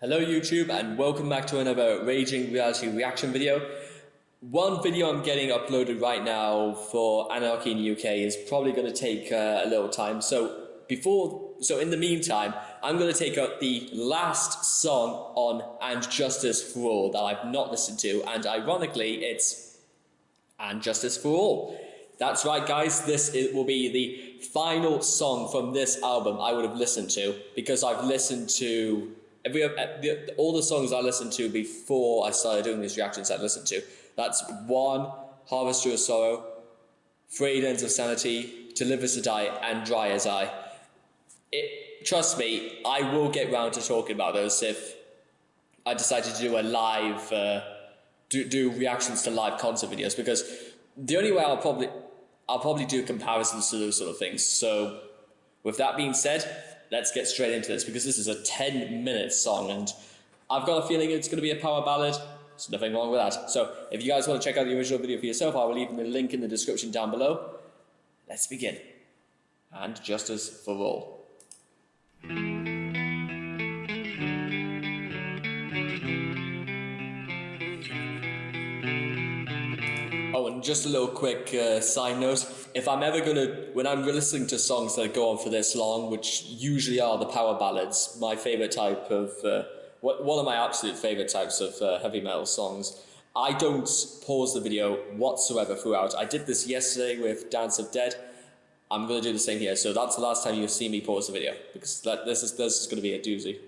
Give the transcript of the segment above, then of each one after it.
Hello YouTube and welcome back to another Raging Reality reaction video. One video I'm getting uploaded right now for Anarchy in the UK is probably going to take a little time. So in the meantime, I'm going to take out the last song on And Justice for All that I've not listened to, and ironically it's And Justice for All. That's right guys, will be the final song from this album I would have listened to, because I've listened to all the songs I listened to before I started doing these reactions I listened to. That's 1, Harvester of Sorrow, Frayed Ends of Sanity, To Live Is To Die, and Dry As I. Trust me, I will get round to talking about those if I decided to do a live, do reactions to live concert videos, because the only way I'll probably do comparisons to those sort of things. So with that being said, let's get straight into this, because this is a 10-minute song and I've got a feeling it's going to be a power ballad. There's nothing wrong with that. So if you guys want to check out the original video for yourself, I will leave the link in the description down below. Let's begin. And Justice for All. Oh, and just a little quick side note. If I'm ever when I'm listening to songs that go on for this long, which usually are the power ballads, my favourite type of, one of my absolute favourite types of heavy metal songs, I don't pause the video whatsoever throughout. I did this yesterday with Dance of Dead. I'm going to do the same here, so that's the last time you'll see me pause the video, because this is going to be a doozy.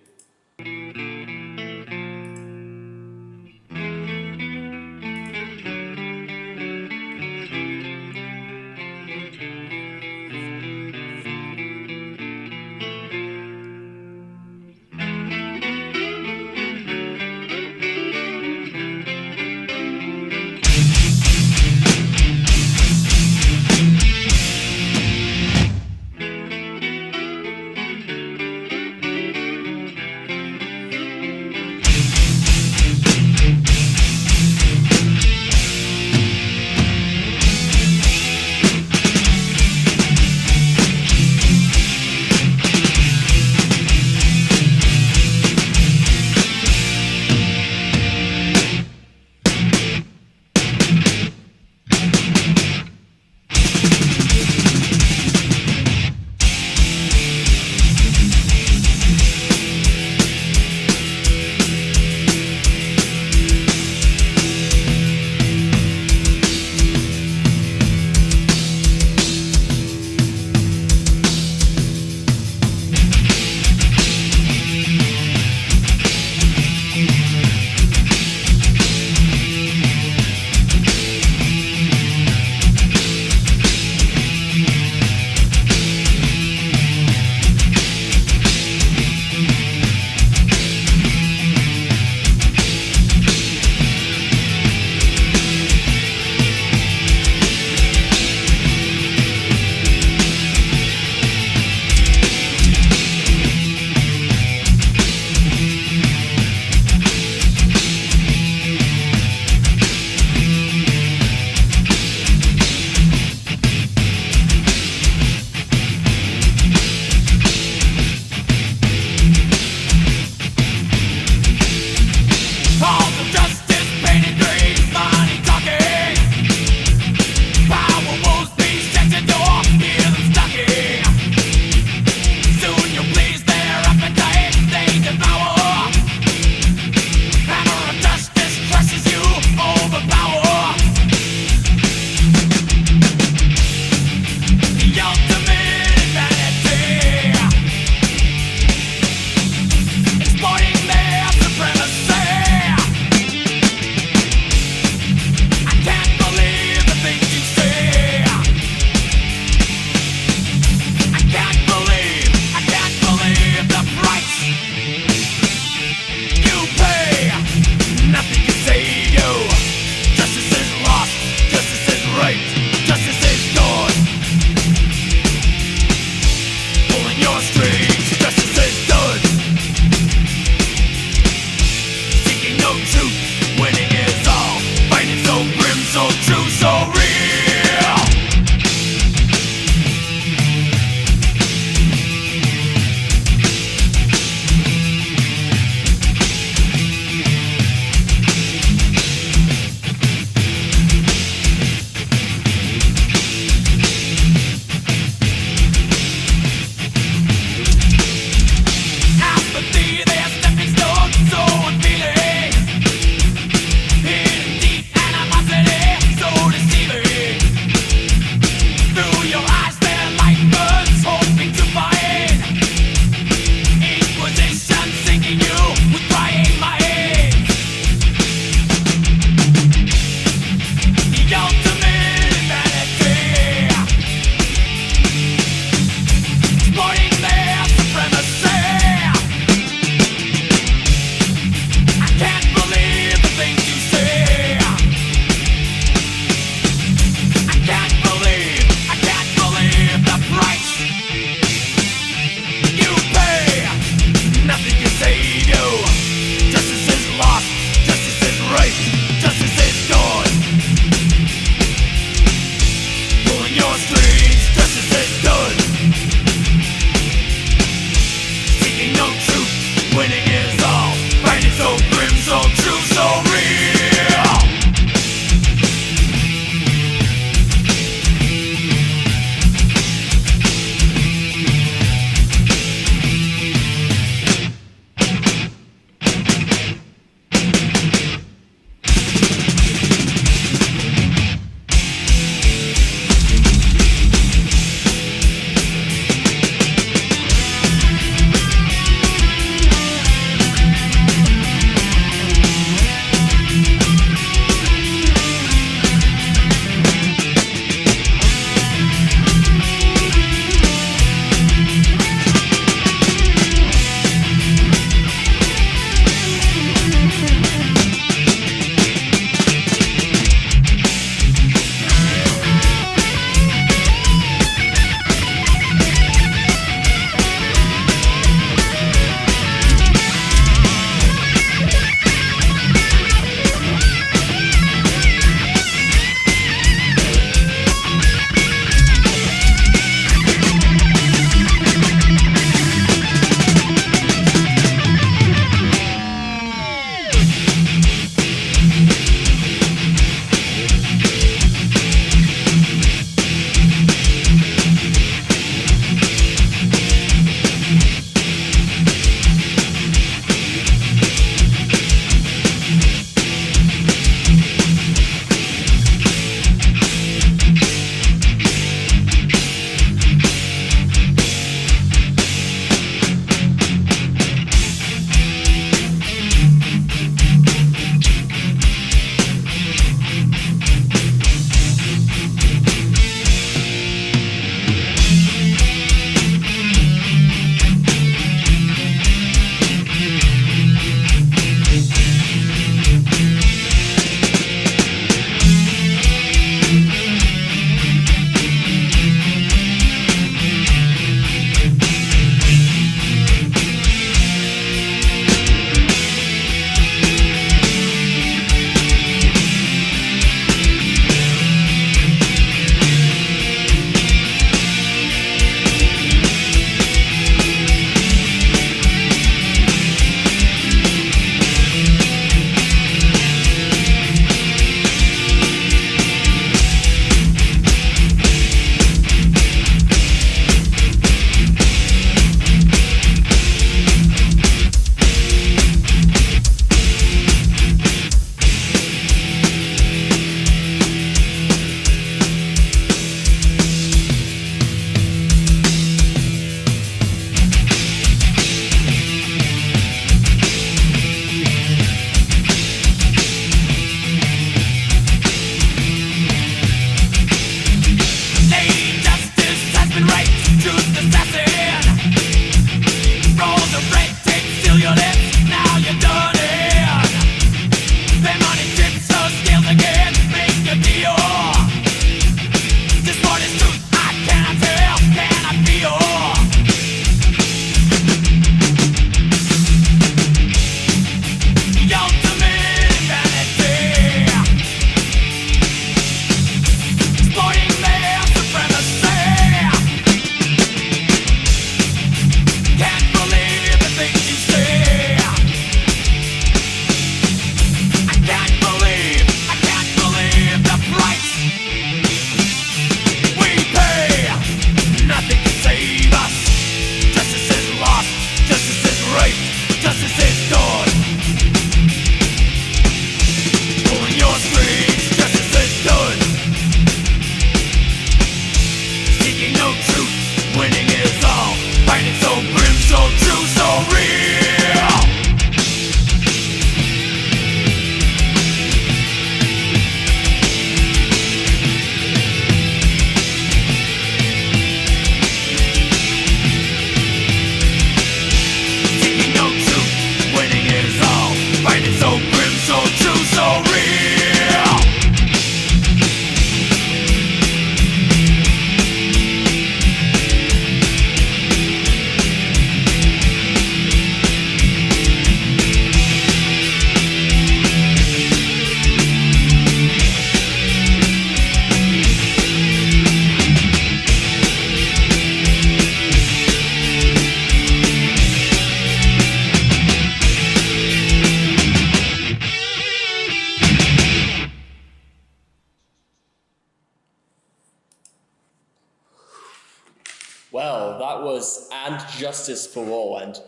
Well, that was "And Justice for All," and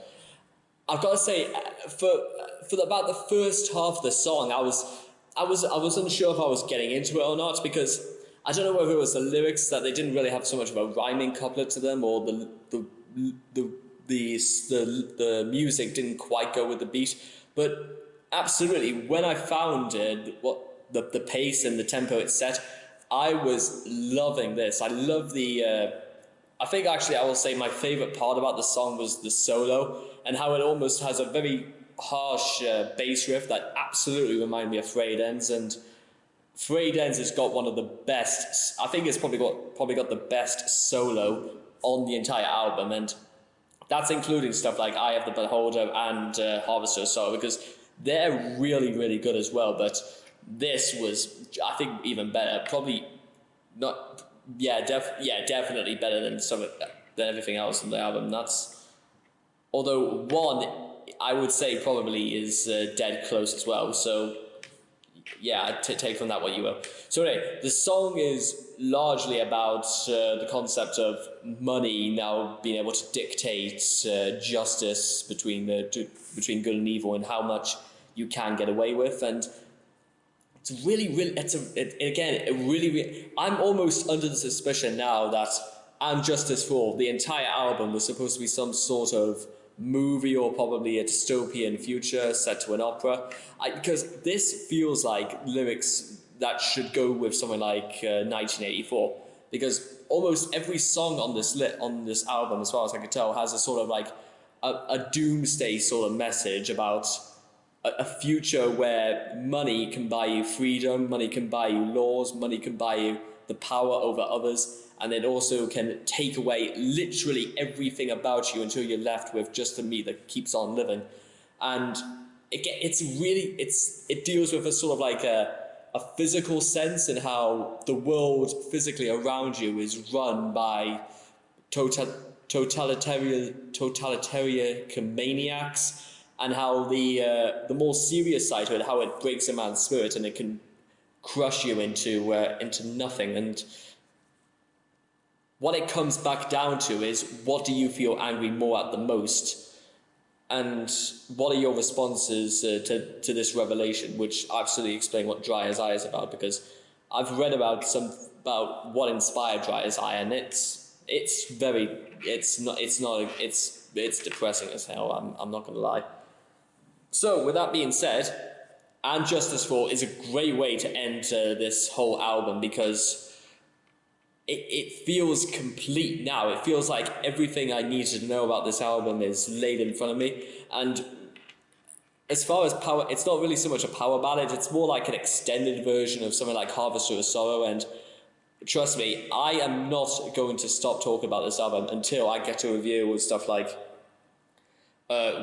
I've got to say, about the first half of the song, I was unsure if I was getting into it or not, because I don't know whether it was the lyrics that they didn't really have so much of a rhyming couplet to them, or the the music didn't quite go with the beat. But absolutely, when I found what the pace and the tempo it set, I was loving this. I love the. I think actually I will say my favorite part about the song was the solo, and how it almost has a very harsh bass riff that absolutely reminded me of Frayed Ends. And Frayed Ends has got one of the best. I think it's probably got the best solo on the entire album, and that's including stuff like "Eye of the Beholder" and "Harvester of Sorrow," because they're really, really good as well. But this was, I think, even better. Probably not. Yeah, definitely better than than everything else on the album. That's, although one, I would say probably is dead close as well. So yeah, take from that what you will. So anyway, the song is largely about the concept of money now being able to dictate justice between between good and evil, and how much you can get away with. And it's really, really, I'm almost under the suspicion now that "And Justice for All," the entire album, was supposed to be some sort of movie, or probably a dystopian future set to an opera. Because this feels like lyrics that should go with something like 1984. Because almost every song on this album, as far as I could tell, has a sort of like a doomsday sort of message about a future where money can buy you freedom, money can buy you laws, money can buy you the power over others, and it also can take away literally everything about you until you're left with just the meat that keeps on living. And it deals with a sort of like a physical sense, in how the world physically around you is run by totalitarian maniacs, and how the more serious side to it, how it breaks a man's spirit and it can crush you into nothing. And what it comes back down to is, what do you feel angry more at the most? And what are your responses to this revelation, which absolutely explain what Dry as I is about, because I've read about what inspired Dry as I, and it's depressing as hell. I'm not gonna lie. So with that being said, "And Justice for" is a great way to end this whole album, because it feels complete now. It feels like everything I needed to know about this album is laid in front of me. And as far as power, it's not really so much a power ballad, it's more like an extended version of something like "Harvester of Sorrow." And trust me, I am not going to stop talking about this album until I get to review with stuff like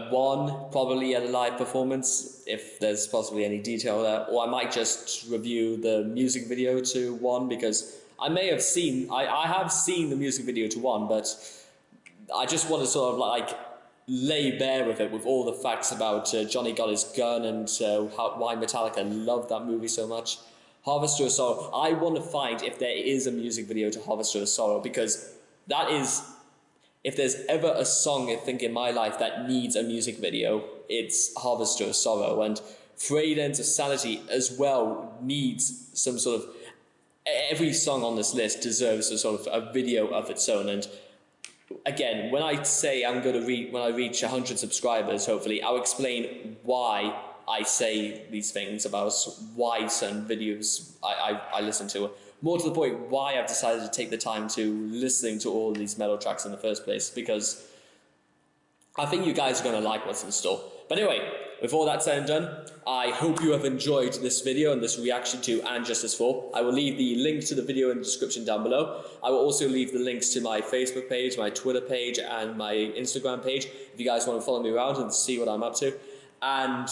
one, probably at a live performance, if there's possibly any detail there, or I might just review the music video to one, because I have seen the music video to one, but I just want to sort of like lay bare with it, with all the facts about Johnny Got His Gun, and why Metallica loved that movie so much. "Harvester of Sorrow," I want to find if there is a music video to "Harvester of Sorrow," because that is, if there's ever a song I think in my life that needs a music video, it's "Harvester of Sorrow." And "Frayed Ends of Sanity" as well needs some sort of, every song on this list deserves a sort of a video of its own. And again, when I say when I reach 100 subscribers, hopefully, I'll explain why I say these things about why certain videos I listen to. More to the point, why I've decided to take the time to listening to all of these metal tracks in the first place, because I think you guys are going to like what's in store. But anyway, with all that said and done, I hope you have enjoyed this video and this reaction to "And Justice for." I will leave the link to the video in the description down below. I will also leave the links to my Facebook page, my Twitter page, and my Instagram page, if you guys want to follow me around and see what I'm up to. And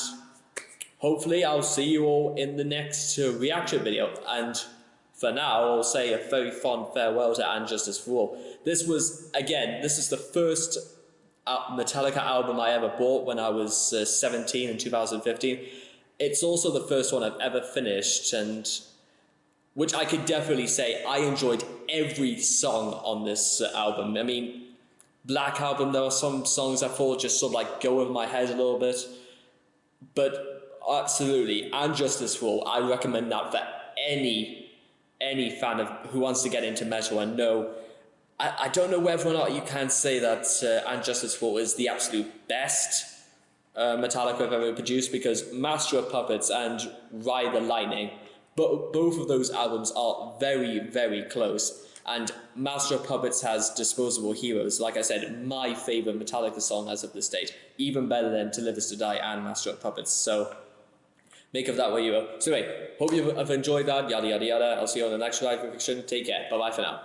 hopefully I'll see you all in the next reaction video. And for now, I'll say a very fond farewell to "And Justice for All." This is the first Metallica album I ever bought when I was 17 in 2015. It's also the first one I've ever finished, and which I could definitely say I enjoyed every song on this album. I mean, Black Album, there are some songs that fall just sort of like go over my head a little bit. But absolutely, and Justice for All, I recommend that for any fan of who wants to get into metal and know. I don't know whether or not you can say that And Justice for All is the absolute best Metallica I've ever produced, because Master of Puppets and Ride the Lightning, but both of those albums are very, very close. And Master of Puppets has Disposable Heroes, like I said, my favourite Metallica song as of this date, even better than To Live Is To Die and Master of Puppets. So make of that what you will. So anyway, hope you have enjoyed that, yada yada yada. I'll see you on the next live fiction. Take care. Bye bye for now.